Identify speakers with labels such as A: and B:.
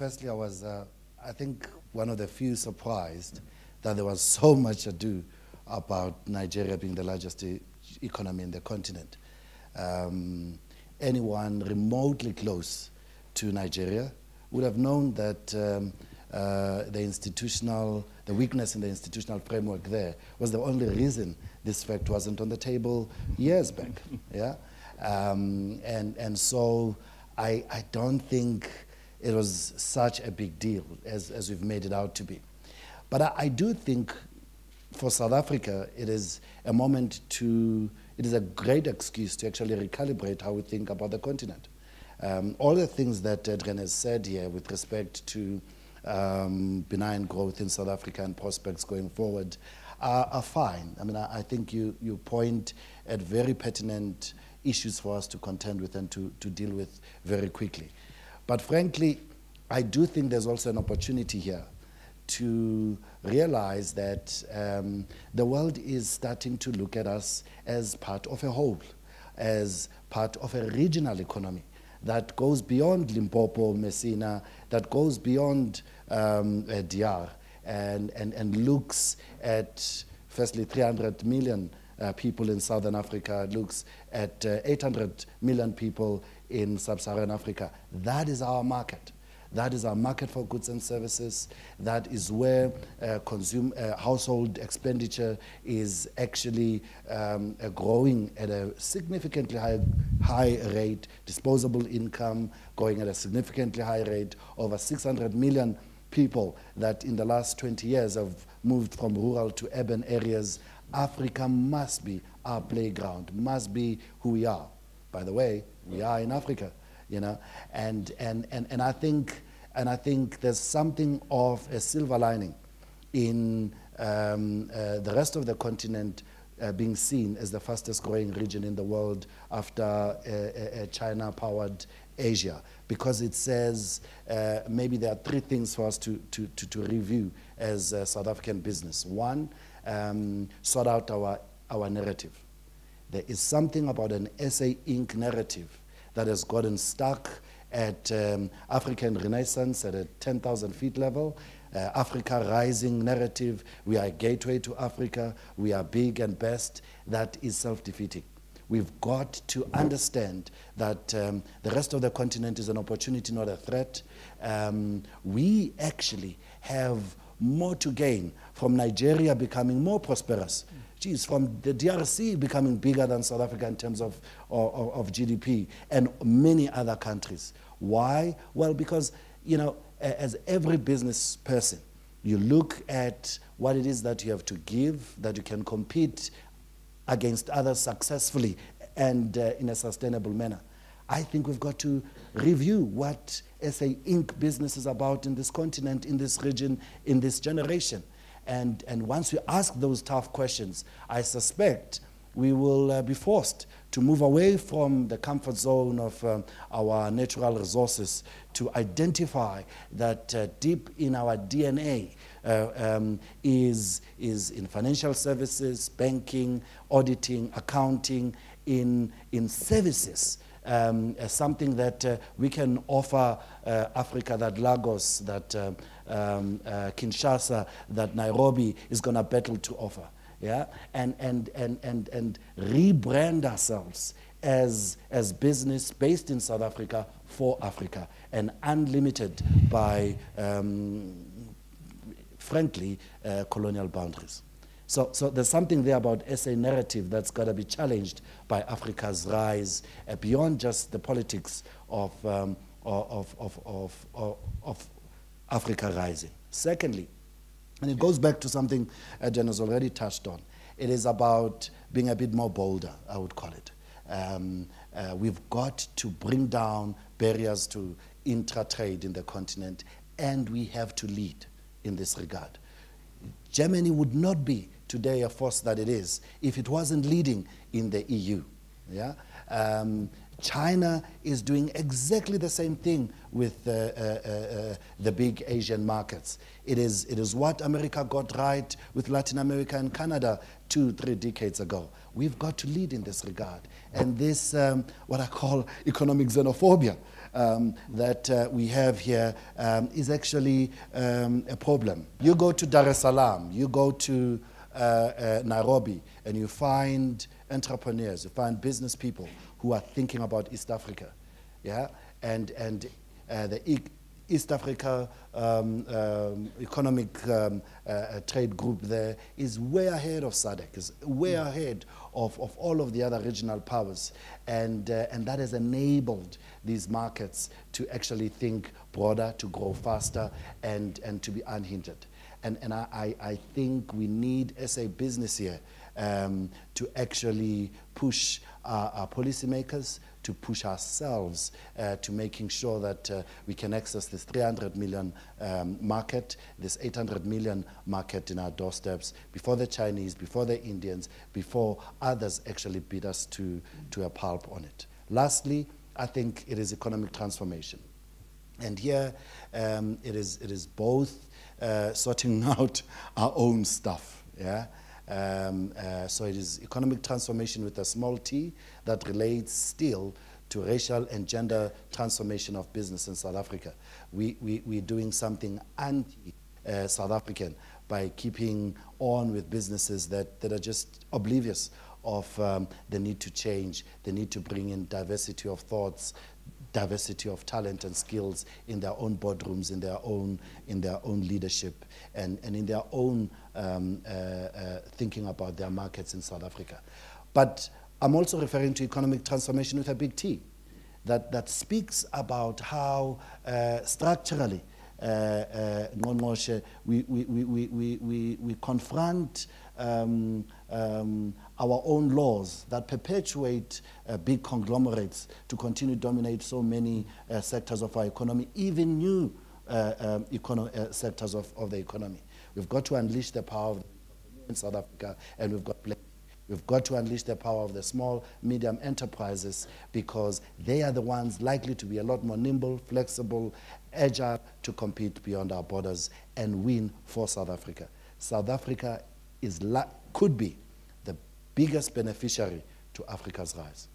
A: firstly, I was, I think, one of the few surprised that there was so much ado about Nigeria being the largest economy in the continent. Anyone remotely close to Nigeria would have known that the weakness in the institutional framework there was the only reason this fact wasn't on the table years back. Yeah, and so I don't think it was such a big deal as we've made it out to be. But I do think for South Africa, it is a moment it is a great excuse to actually recalibrate how we think about the continent. All the things that Adrian has said here with respect to benign growth in South Africa and prospects going forward are fine. I mean, I think you point at very pertinent issues for us to contend with and to deal with very quickly. But frankly, I do think there's also an opportunity here to realize that the world is starting to look at us as part of a whole, as part of a regional economy that goes beyond Limpopo, Messina, that goes beyond DR, and looks at, firstly, 300 million people in Southern Africa, looks at 800 million people in Sub-Saharan Africa. That is our market. That is our market for goods and services. That is where household expenditure is actually growing at a significantly high rate, disposable income going at a significantly high rate, over 600 million people that in the last 20 years have moved from rural to urban areas. Africa must be our playground, must be who we are. By the way, we are in Africa. You know, and I think there's something of a silver lining in the rest of the continent being seen as the fastest growing region in the world after China-powered Asia, because it says maybe there are three things for us to review as South African business. One, sort out our narrative. There is something about an SA Inc. narrative that has gotten stuck at African Renaissance at a 10,000 feet level, Africa rising narrative, we are a gateway to Africa, we are big and best. That is self-defeating. We've got to understand that the rest of the continent is an opportunity, not a threat. We actually have more to gain from Nigeria becoming more prosperous. Geez, from the DRC becoming bigger than South Africa in terms of GDP, and many other countries. Why? Well, because, you know, as every business person, you look at what it is that you have to give, that you can compete against others successfully and in a sustainable manner. I think we've got to review what SA Inc. business is about in this continent, in this region, in this generation. And once we ask those tough questions, I suspect we will be forced to move away from the comfort zone of our natural resources to identify that deep in our DNA is in financial services, banking, auditing, accounting, in services. Something that we can offer Africa, that Lagos, that Kinshasa, that Nairobi is going to battle to offer. Yeah, and rebrand ourselves as business based in South Africa for Africa and unlimited by, frankly, colonial boundaries. So there's something there about SA narrative that's got to be challenged by Africa's rise beyond just the politics of Africa rising. Secondly, and it goes back to something Jen has already touched on. It is about being a bit more bolder, I would call it. We've got to bring down barriers to intra-trade in the continent, and we have to lead in this regard. Germany would not be today a force that it is if it wasn't leading in the EU. Yeah? China is doing exactly the same thing with the big Asian markets. It is what America got right with Latin America and Canada 2-3 decades ago. We've got to lead in this regard. And this, what I call economic xenophobia, that we have here is actually a problem. You go to Dar es Salaam, you go to Nairobi, and you find entrepreneurs, you find business people who are thinking about East Africa, yeah, and the East Africa Economic Trade Group there is way ahead of SADC, is way ahead of all of the other regional powers, and that has enabled these markets to actually think broader, to grow faster, and to be unhindered. And I think we need SA business here to actually push our policymakers, to push ourselves to making sure that we can access this 300 million market, this 800 million market in our doorsteps, before the Chinese, before the Indians, before others actually beat us to a pulp on it. Lastly, I think it is economic transformation. And here it is both sorting out our own stuff, yeah? So it is economic transformation with a small t that relates still to racial and gender transformation of business in South Africa. We're doing something anti-South African by keeping on with businesses that are just oblivious of the need to change, the need to bring in diversity of thoughts, diversity of talent and skills in their own boardrooms, in their own leadership, and in their own thinking about their markets in South Africa. But I'm also referring to economic transformation with a big T, that speaks about how structurally we confront our own laws that perpetuate big conglomerates to continue to dominate so many sectors of our economy, even new sectors of the economy. We've got to unleash the power of the in South Africa, and we've got to unleash the power of the small, medium enterprises, because they are the ones likely to be a lot more nimble, flexible, agile to compete beyond our borders and win for South Africa. South Africa could be the biggest beneficiary to Africa's rise.